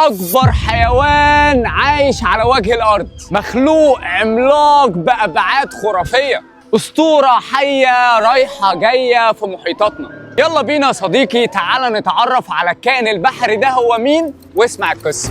أكبر حيوان عايش على وجه الأرض، مخلوق عملاق بأبعاد خرافية، أسطورة حية رايحة جاية في محيطاتنا. يلا بينا يا صديقي، تعال نتعرف على الكائن البحري ده هو مين واسمع القصة.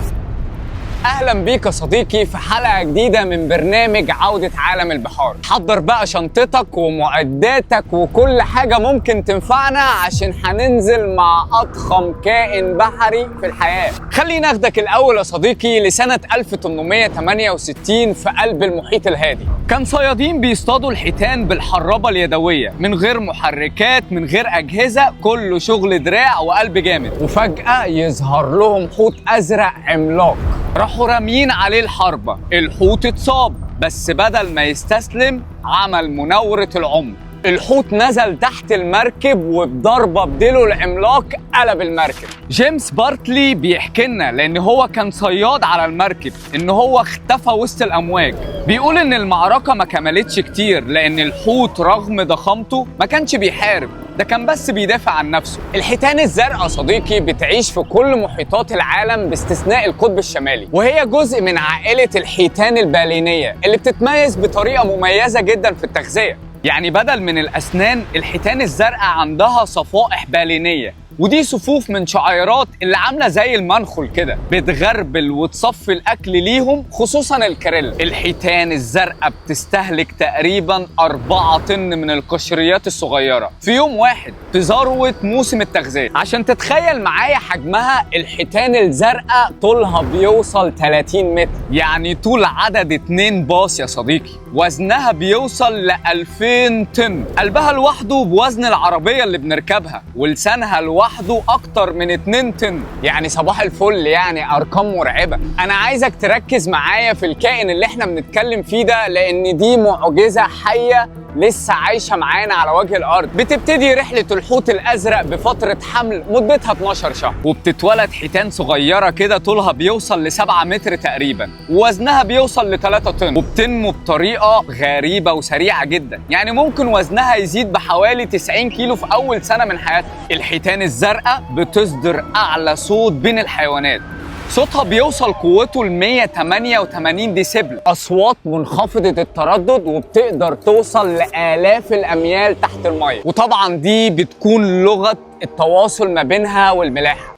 أهلا بيك يا صديقي في حلقة جديدة من برنامج عودة عالم البحار. حضر بقى شنطتك ومعداتك وكل حاجة ممكن تنفعنا عشان هننزل مع أضخم كائن بحري في الحياة. خليني أخدك الأول يا صديقي لسنة 1868 في قلب المحيط الهادي. كان صيادين بيصطادوا الحيتان بالحرابة اليدوية من غير محركات، من غير أجهزة، كله شغل دراع وقلب جامد. وفجأة يظهر لهم حوت أزرق عملاق، راحوا راميين عليه الحربة. الحوت اتصاب، بس بدل ما يستسلم عمل مناورة العمر. الحوت نزل تحت المركب وبضربة بديله العملاق قلب المركب. جيمس بارتلي بيحكي لنا، لأن هو كان صياد على المركب، إن هو اختفى وسط الأمواج. بيقول إن المعركة ما كملتش كتير، لأن الحوت رغم ضخامته ما كانش بيحارب، ده كان بس بيدافع عن نفسه. الحيتان الزرقاء صديقي بتعيش في كل محيطات العالم باستثناء القطب الشمالي، وهي جزء من عائلة الحيتان البالينية اللي بتتميز بطريقة مميزة جدا في التغذية. يعني بدل من الأسنان، الحيتان الزرقاء عندها صفائح بالينية، ودي صفوف من شعيرات اللي عامله زي المنخل كده، بتغربل وتصفي الاكل ليهم، خصوصا الكريل. الحيتان الزرقاء بتستهلك تقريبا 4 طن من القشريات الصغيره في يوم واحد في ذروه موسم التغذيه. عشان تتخيل معايا حجمها، الحيتان الزرقاء طولها بيوصل 30 متر، يعني طول عدد 2 باص يا صديقي. وزنها بيوصل ل 2000 طن. قلبها لوحده بوزن العربيه اللي بنركبها، ولسانها لوحده اكتر من 2 طن. يعني صباح الفل، يعني ارقام مرعبه. انا عايزك تركز معايا في الكائن اللي احنا بنتكلم فيه ده، لان دي معجزه حيه لسه عايشه معانا على وجه الارض. بتبتدي رحله الحوت الازرق بفتره حمل مدتها 12 شهر، وبتتولد حيتان صغيره كده طولها بيوصل ل7 متر تقريبا، ووزنها بيوصل ل3 طن، وبتنمو بطريقه غريبه وسريعه جدا. يعني ممكن وزنها يزيد بحوالي 90 كيلو في اول سنه من حياتها. الحيتان الزرقاء بتصدر اعلى صوت بين الحيوانات، صوتها بيوصل قوته ل 188 ديسيبل، أصوات منخفضة التردد، وبتقدر توصل لآلاف الأميال تحت المية. وطبعا دي بتكون لغة التواصل ما بينها والملاحة.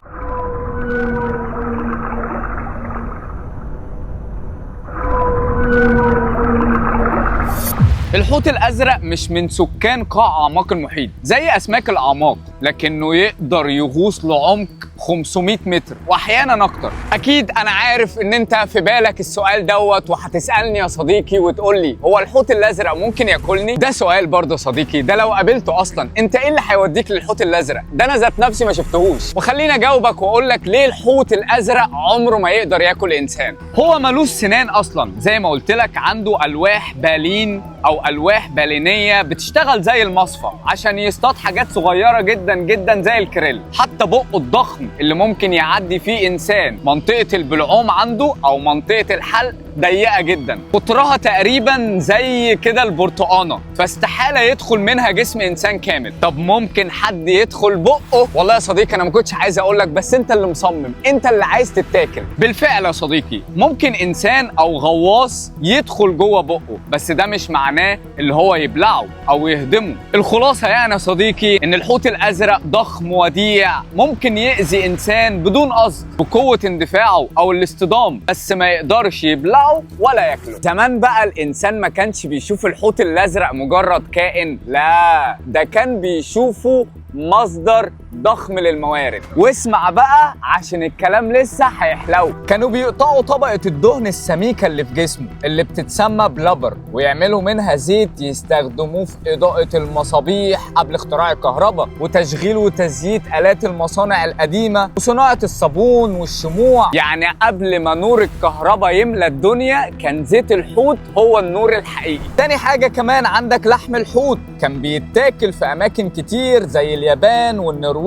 الحوت الأزرق مش من سكان قاع أعماق المحيط زي أسماك الأعماق، لكنه يقدر يغوص لعمق 500 متر وأحيانا أكتر. أكيد أنا عارف إن أنت في بالك السؤال دوت، وهتسألني يا صديقي وتقول لي هو الحوت الأزرق ممكن ياكلني؟ ده سؤال برضه صديقي، ده لو قابلته أصلا أنت إيه اللي هيوديك للحوت الأزرق؟ ده أنا ذات نفسي ما شفتهوش. وخليني أجاوبك وأقول لك ليه الحوت الأزرق عمره ما يقدر ياكل إنسان. هو ملوش سنان أصلا، زي ما قلت لك عنده ألواح بالين أو ألواح بالينية بتشتغل زي المصفى عشان يصطاد حاجات صغيرة جدا جدا زي الكريل. حتى بقه الضخم اللي ممكن يعدي فيه إنسان، منطقة البلعوم عنده أو منطقة الحلق ضيقة جدا، قطرها تقريبا زي كده البرتقانة، فاستحالة يدخل منها جسم إنسان كامل. طب ممكن حد يدخل بقه؟ والله يا صديقي أنا ما كنتش عايز أقول لك، بس أنت اللي مصمم، أنت اللي عايز تتاكل. بالفعل يا صديقي، ممكن إنسان أو غواص يدخل جوه بقه، بس ده مش معناه اللي هو يبلعه أو يهضمه. الخلاصة يعني يا صديقي إن الحوت الأزرق ضخم وديع، ممكن يأذي إنسان بدون قصد بقوة اندفاعه أو الاصطدام، بس ما يقدرش يبلعه ولا ياكله. زمان بقى الإنسان ما كانش بيشوف الحوت الأزرق مجرد كائن، لا، ده كان بيشوفه مصدر ضخم للموارد. واسمع بقى عشان الكلام لسه هيحلو. كانوا بيقطعوا طبقة الدهن السميكة اللي في جسمه اللي بتتسمى بلابر، ويعملوا منها زيت يستخدموه في إضاءة المصابيح قبل اختراع الكهرباء، وتشغيل وتزييت آلات المصانع القديمة، وصناعة الصابون والشموع. يعني قبل ما نور الكهرباء يملى الدنيا كان زيت الحوت هو النور الحقيقي. تاني حاجة كمان عندك لحم الحوت، كان بيتاكل في أماكن كتير زي اليابان والنرويج،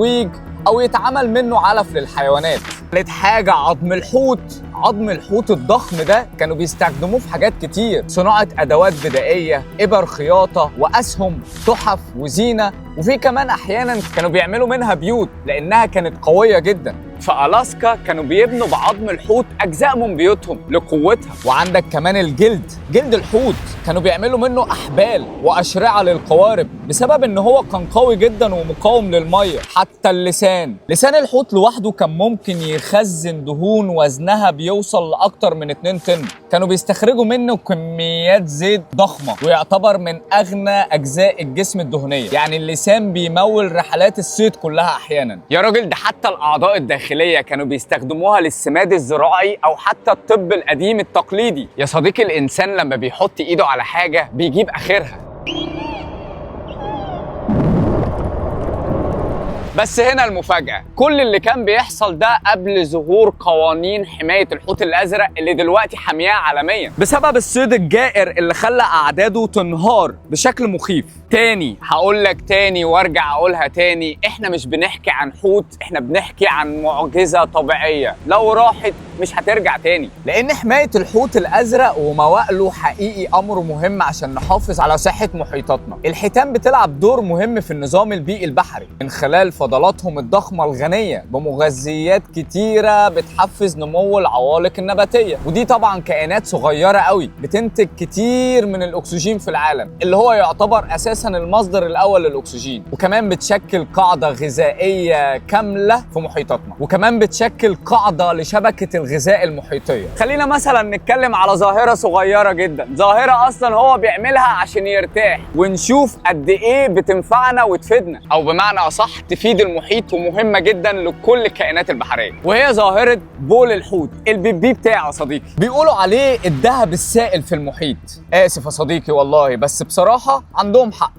أو يتعمل منه علف للحيوانات. ثالث حاجة عظم الحوت. عظم الحوت الضخم ده كانوا بيستخدموه في حاجات كتير، صناعة أدوات بدائية، إبر خياطة وأسهم، تحف وزينة، وفي كمان أحيانا كانوا بيعملوا منها بيوت لأنها كانت قوية جدا. في ألاسكا كانوا بيبنوا بعظم الحوت أجزاء من بيوتهم لقوتها. وعندك كمان الجلد، جلد الحوت كانوا بيعملوا منه أحبال وأشرعة للقوارب بسبب إن هو كان قوي جدا ومقاوم للمية. حتى اللسان، لسان الحوت لوحده كان ممكن يخزن دهون وزنها بيوصل لأكتر من 2 طن. كانوا بيستخرجوا منه كميات زيت ضخمة، ويعتبر من أغنى أجزاء الجسم الدهنية. يعني اللسان بيمول رحلات الصيد كلها أحيانا. يا راجل ده حتى الأعضاء الداخلية كانوا بيستخدموها للسماد الزراعي أو حتى الطب القديم التقليدي. يا صديقي الإنسان لما بيحط إيده على حاجة بيجيب آخرها. بس هنا المفاجأة، كل اللي كان بيحصل ده قبل ظهور قوانين حماية الحوت الأزرق اللي دلوقتي حامياه عالميا بسبب الصيد الجائر اللي خلى أعداده تنهار بشكل مخيف. تاني هقول لك تاني وارجع اقولها تاني، احنا مش بنحكي عن حوت، احنا بنحكي عن معجزة طبيعية لو راحت مش هترجع تاني. لان حماية الحوت الازرق وموائله حقيقي امر مهم عشان نحافظ على صحة محيطاتنا. الحيتان بتلعب دور مهم في النظام البيئي البحري من خلال فضلاتهم الضخمة الغنية بمغذيات كتيرة بتحفز نمو العوالق النباتية، ودي طبعا كائنات صغيرة قوي بتنتج كتير من الاكسجين في العالم اللي هو يعتبر اساسا المصدر الاول للاكسجين، وكمان بتشكل قاعده غذائيه كامله في محيطاتنا، وكمان بتشكل قاعده لشبكه الغذاء المحيطيه. خلينا مثلا نتكلم على ظاهره صغيره جدا، ظاهره اصلا هو بيعملها عشان يرتاح، ونشوف قد ايه بتنفعنا وتفيدنا، او بمعنى اصح تفيد المحيط ومهمه جدا لكل الكائنات البحريه، وهي ظاهره بول الحوت. البيبي بتاعه يا صديقي بيقولوا عليه الذهب السائل في المحيط. اسف يا صديقي والله، بس بصراحه عندهم حق.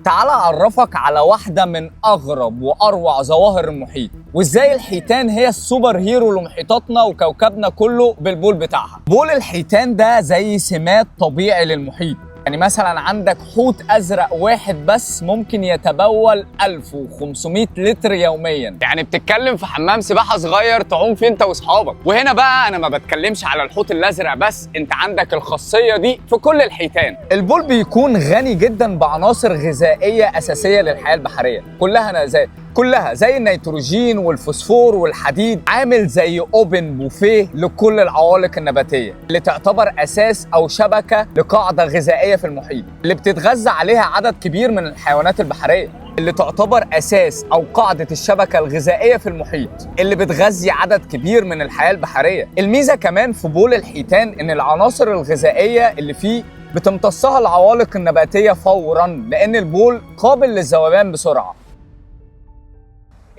تعال أعرفك على واحدة من أغرب وأروع ظواهر المحيط، وإزاي الحيتان هي السوبر هيرو لمحيطاتنا وكوكبنا كله بالبول بتاعها. بول الحيتان ده زي سمات طبيعي للمحيط. يعني مثلا عندك حوت أزرق واحد بس ممكن يتبول 1500 لتر يوميا، يعني بتتكلم في حمام سباحة صغير تعوم فيه انت واصحابك. وهنا بقى انا ما بتكلمش على الحوت الازرق بس، انت عندك الخاصية دي في كل الحيتان. البول بيكون غني جدا بعناصر غذائية أساسية للحياة البحرية، كلها زي النيتروجين والفوسفور والحديد، عامل زي اوبن بوفيه لكل العوالق النباتيه اللي تعتبر اساس او شبكه لقاعده غذائيه في المحيط، اللي بتتغذى عليها عدد كبير من الحيوانات البحريه، اللي تعتبر اساس او قاعده الشبكه الغذائيه في المحيط اللي بتغذي عدد كبير من الحياه البحريه. الميزه كمان في بول الحيتان ان العناصر الغذائيه اللي فيه بتمتصها العوالق النباتيه فورا، لان البول قابل للذوبان بسرعه.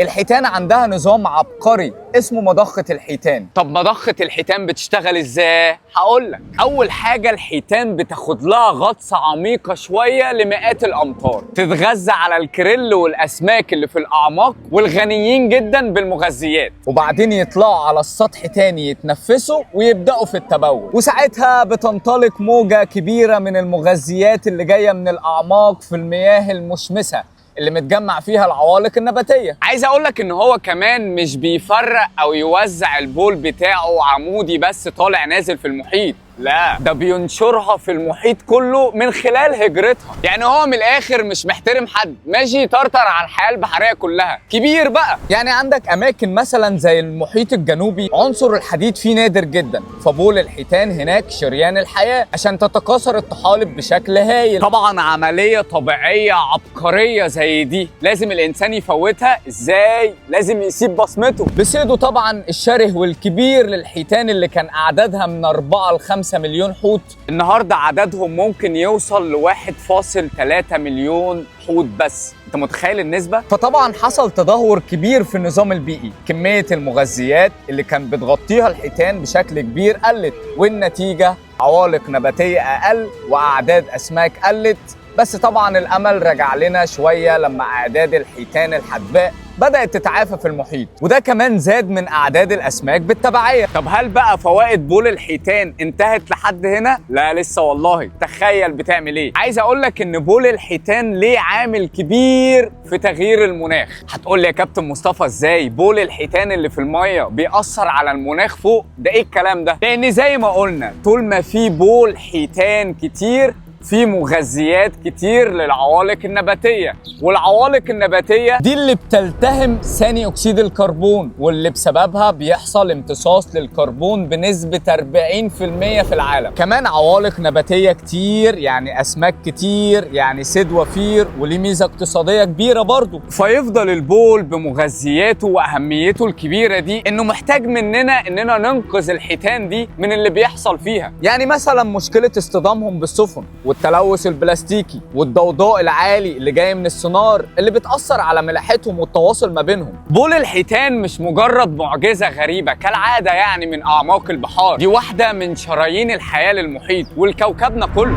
الحيتان عندها نظام عبقري اسمه مضخة الحيتان. طب مضخة الحيتان بتشتغل ازاي؟ هقولك. أول حاجة الحيتان بتاخد لها غطسة عميقة شوية لمئات الأمتار، تتغذى على الكريل والأسماك اللي في الأعماق والغنيين جدا بالمغذيات، وبعدين يطلعوا على السطح تاني يتنفسوا ويبدأوا في التبول، وساعتها بتنطلق موجة كبيرة من المغذيات اللي جاية من الأعماق في المياه المشمسة اللي متجمع فيها العوالق النباتية. عايز اقولك ان هو كمان مش بيفرق او يوزع البول بتاعه عمودي بس طالع نازل في المحيط، لا ده بينشرها في المحيط كله من خلال هجرتها. يعني هو من الاخر مش محترم حد، ماشي يطرطر على الحياه البحريه كلها. كبير بقى. يعني عندك اماكن مثلا زي المحيط الجنوبي عنصر الحديد فيه نادر جدا، فبول الحيتان هناك شريان الحياه عشان تتكاثر الطحالب بشكل هايل. طبعا عمليه طبيعيه عبقريه زي دي لازم الانسان يفوتها ازاي؟ لازم يسيب بصمته بصيده طبعا الشره والكبير للحيتان اللي كان اعدادها من 4 ل 5 مليون حوت. النهارده عددهم ممكن يوصل ل 1.3 مليون حوت بس. انت متخيل النسبة؟ فطبعا حصل تدهور كبير في النظام البيئي، كمية المغذيات اللي كان بتغطيها الحيتان بشكل كبير قلت، والنتيجة عوالق نباتية أقل وأعداد أسماك قلت. بس طبعا الأمل رجع لنا شوية لما أعداد الحيتان الحدباء بدأت تتعافى في المحيط، وده كمان زاد من أعداد الأسماك بالتبعية. طب هل بقى فوائد بول الحيتان انتهت لحد هنا؟ لا لسه والله. تخيل بتعمل ايه؟ عايز اقولك ان بول الحيتان ليه عامل كبير في تغيير المناخ. هتقول لي يا كابتن مصطفى ازاي بول الحيتان اللي في المية بيأثر على المناخ فوق؟ ده ايه الكلام ده؟ لان زي ما قلنا طول ما في بول حيتان كتير في مغذيات كتير للعوالق النباتية، والعوالق النباتية دي اللي بتلتهم ثاني أكسيد الكربون، واللي بسببها بيحصل امتصاص للكربون بنسبة 40% في العالم. كمان عوالق نباتية كتير يعني أسماك كتير يعني صيد وفير، وليه ميزة اقتصادية كبيرة برضو. فيفضل البول بمغذياته وأهميته الكبيرة دي إنه محتاج مننا إننا ننقذ الحيتان دي من اللي بيحصل فيها. يعني مثلا مشكلة اصطدامهم بالسفن والتلوث البلاستيكي والضوضاء العالي اللي جاي من السونار اللي بتأثر على ملاحتهم والتواصل ما بينهم. بول الحيتان مش مجرد معجزة غريبة كالعادة يعني من أعماق البحار، دي واحدة من شرايين الحياة للمحيط والكوكبنا كله.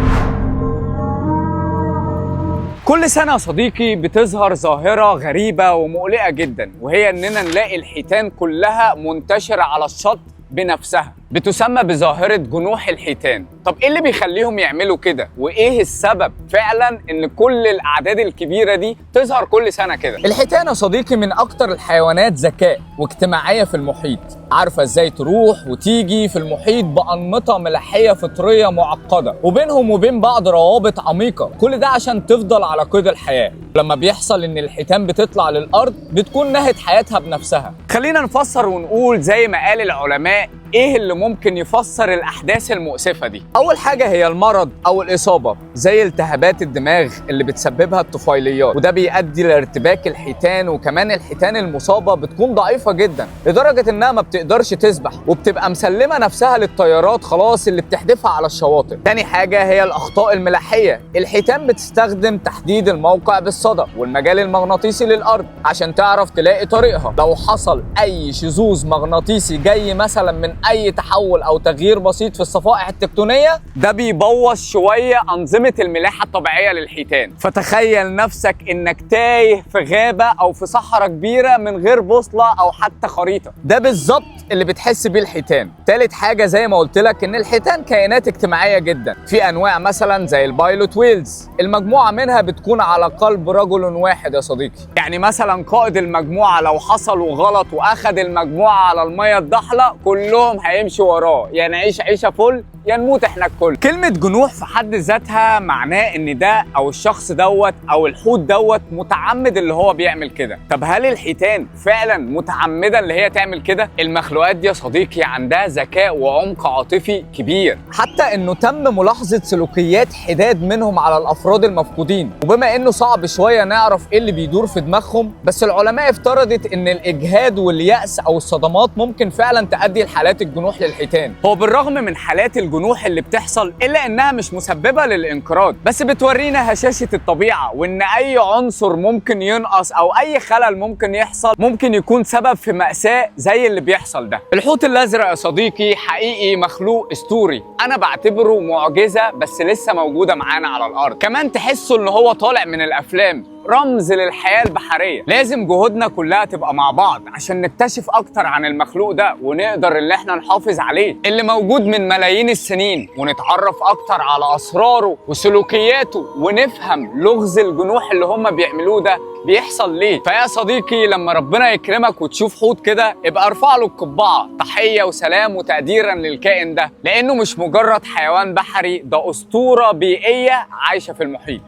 كل سنة يا صديقي بتظهر ظاهرة غريبة ومقلقة جدا، وهي إننا نلاقي الحيتان كلها منتشرة على الشط بنفسها، بتسمى بظاهرة جنوح الحيتان. طب ايه اللي بيخليهم يعملوا كده؟ وايه السبب فعلا ان كل الاعداد الكبيرة دي تظهر كل سنة كده؟ الحيتان يا صديقي من اكتر الحيوانات ذكاء واجتماعية في المحيط، عارفة ازاي تروح وتيجي في المحيط بأنمطة ملاحية فطرية معقدة، وبينهم وبين بعض روابط عميقة، كل ده عشان تفضل على قيد الحياة. لما بيحصل ان الحيتان بتطلع للأرض بتكون نهت حياتها بنفسها. خلينا نفسر ونقول زي ما قال العلماء ايه اللي ممكن يفسر الاحداث المؤسفه دي. اول حاجه هي المرض او الاصابه، زي التهابات الدماغ اللي بتسببها الطفيليات، وده بيؤدي لارتباك الحيتان. وكمان الحيتان المصابه بتكون ضعيفه جدا لدرجه انها ما بتقدرش تسبح، وبتبقى مسلمه نفسها للطيارات خلاص اللي بتحدفها على الشواطئ. تاني حاجه هي الاخطاء الملاحيه. الحيتان بتستخدم تحديد الموقع بالصدى والمجال المغناطيسي للارض عشان تعرف تلاقي طريقها. لو حصل اي شذوذ مغناطيسي جاي مثلا من اي تحول او تغيير بسيط في الصفائح التكتونيه، ده بيبوظ شويه انظمه الملاحه الطبيعيه للحيتان. فتخيل نفسك انك تايه في غابه او في صحراء كبيره من غير بوصله او حتى خريطه. ده بالظبط اللي بتحس بيه الحيتان. تالت حاجه زي ما قلت لك ان الحيتان كائنات اجتماعيه جدا. في انواع مثلا زي البايلوت ويلز، المجموعه منها بتكون على قلب رجل واحد يا صديقي. يعني مثلا قائد المجموعه لو حصل غلط واخد المجموعه على الميه الضحله، كلهم هيمشوا وراه، يا نعيش عيشه فل يا نموت احنا الكل. كلمه جنوح في حد ذاتها معناه ان ده او الشخص دوت او الحوت دوت متعمد اللي هو بيعمل كده. طب هل الحيتان فعلا متعمده اللي هي تعمل كده؟ المخلوقات دي يا صديقي عندها ذكاء وعمق عاطفي كبير، حتى انه تم ملاحظه سلوكيات حداد منهم على الافراد المفقودين. وبما انه صعب شويه نعرف ايه اللي بيدور في دماغهم، بس العلماء افترضت ان الاجهاد واليأس او الصدمات ممكن فعلا تؤدي لحالات الجنوح للحيتان. هو بالرغم من حالات الجنوح اللي بتحصل الا انها مش مسببه للانقراض، بس بتورينا هشاشه الطبيعه، وان اي عنصر ممكن ينقص او اي خلل ممكن يحصل ممكن يكون سبب في مأساة زي اللي بيحصل ده. الحوت الازرق يا صديقي حقيقي مخلوق اسطوري، انا بعتبره معجزه بس لسه موجوده معانا على الارض. كمان تحسوا ان هو طالع من الافلام، رمز للحياة البحرية. لازم جهودنا كلها تبقى مع بعض عشان نكتشف اكتر عن المخلوق ده ونقدر اللي احنا نحافظ عليه اللي موجود من ملايين السنين، ونتعرف اكتر على اسراره وسلوكياته، ونفهم لغز الجنوح اللي هم بيعملوه ده بيحصل ليه. فيا صديقي لما ربنا يكرمك وتشوف حوت كده ابقى ارفع له القبعة، تحية وسلام وتقديرا للكائن ده، لانه مش مجرد حيوان بحري، ده اسطورة بيئية عايشة في المحيط.